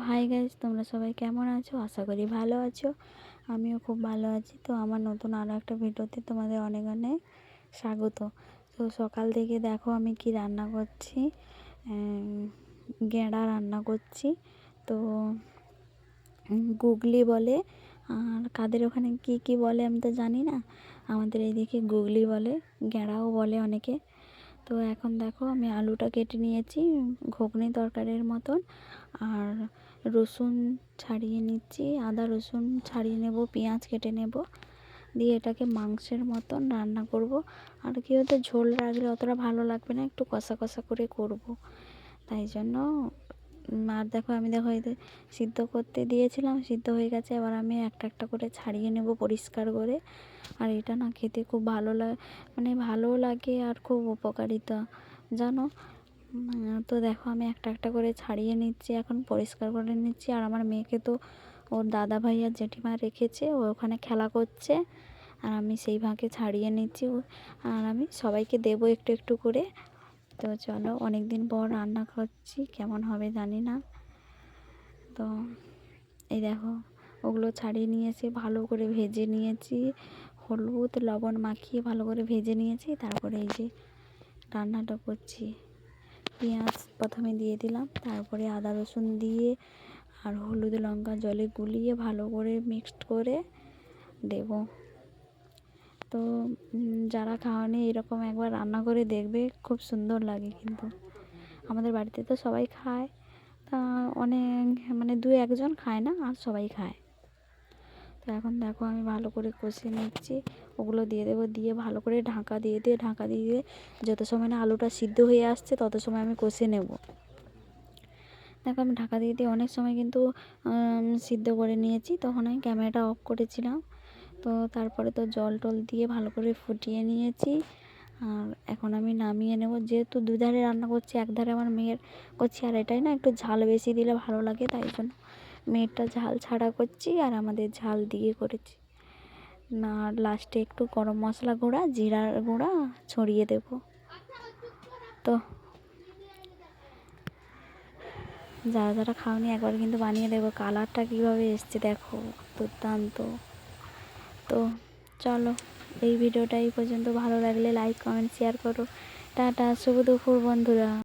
Hi guys, তোমরা সবাই কেমন আছো? আশা করি ভালো আছো। আমিও খুব ভালো আছি। তো আমার নতুন আরও একটা ভিডিওতে তোমাদের অনেক অনেক স্বাগত। তো সকাল থেকে দেখো আমি কি রান্না করছি। গেঁড়া রান্না করছি। তো গুগলি বলে, আর কাদের ওখানে কি কি বলে আমি তো জানি না। আমাদের এইদিকে গুগলি বলে, গেঁড়াও বলে অনেকে। তো এখন দেখো আমি আলুটা কেটে নিয়েছি ঘুগনি তরকারির মতন, আর রসুন ছাড়িয়ে নিচ্ছি, আদা রসুন ছাড়িয়ে নেব, পেঁয়াজ কেটে নেব, দিয়ে এটাকে মাংসের মতন রান্না করব। আর কি হতো, ঝোল রাখলে অতটা ভালো লাগবে না, একটু কষা কষা করে করব। তাই জন্য আর দেখো আমি এই সিদ্ধ করতে দিয়েছিলাম, সিদ্ধ হয়ে গেছে। এবার আমি একটা একটা করে ছাড়িয়ে নেব পরিষ্কার করে। আর এটা না খেতে খুব ভালো লাগে, মানে ভালোও লাগে আর খুব উপকারিতা জানো। তো দেখো আমি একটা একটা করে ছাড়িয়ে নিচ্ছি, এখন পরিষ্কার করে নিচ্ছি। আর আমার মেয়েকে তো ওর দাদা ভাই আর জেঠিমা রেখেছে, ও ওখানে খেলা করছে, আর আমি সেই ভাগে ছাড়িয়ে নিচ্ছি। আর আমি সবাইকে দেবো একটু একটু করে। তো চলো, অনেক দিন পর রান্না করছি, কেমন হবে জানি না। তো এই দেখো ওগুলো ছাড়িয়ে নিয়েছি, ভালো করে ভেজে নিয়েছি, হলুদ লবণ মাখিয়ে ভালো করে ভেজে নিয়েছি। তারপরে এই যে রান্নাটা করছি, পেঁয়াজ প্রথমে দিয়ে দিলাম, তারপরে আদা রসুন দিয়ে আর হলুদ লঙ্কা জলে গুলিয়ে ভালো করে মিক্সড করে দেব। তো যারা খাওয়ানি এরকম একবার রান্না করে দেখবে, খুব সুন্দর লাগে। কিন্তু আমাদের বাড়িতে তো সবাই খায়, তা অনেক মানে দু একজন খায় না, আর সবাই খায়। তো এখন দেখো আমি ভালো করে কষিয়ে নিচ্ছি, ওগুলো দিয়ে দেবো, দিয়ে ভালো করে ঢাকা দিয়ে যত সময় না আলুটা সিদ্ধ হয়ে আসছে তত সময় আমি কষিয়ে নেব। দেখো আমি ঢাকা দিয়ে অনেক সময় কিন্তু সিদ্ধ করে নিয়েছি, তখন আমি ক্যামেরাটা অফ করেছিলাম। তো তারপরে তো জল টল দিয়ে ভালো করে ফুটিয়ে নিয়েছি। আর এখন আমি নামিয়ে নেব, যেহেতু দুধারে রান্না করছি, একধারে আমার মেয়ের করছি, আর এটাই না একটু ঝাল বেশি দিলে ভালো লাগে, তাই জন্য মেয়েরটা ঝাল ছাড়া করছি আর আমাদের ঝাল দিয়ে করেছি। আর লাস্টে একটু গরম মশলা গুঁড়া, জিরার গুঁড়া ছড়িয়ে দেব। তো যারা যারা খাওনি একবার কিন্তু বানিয়ে দেবো, কালারটা কীভাবে এসছে দেখো, দুর্দান্ত। তো চলো, এই ভিডিওটা এই পর্যন্ত, ভালো লাগলে লাইক কমেন্ট শেয়ার করো। টাটা, শুভ দুপুর বন্ধুরা।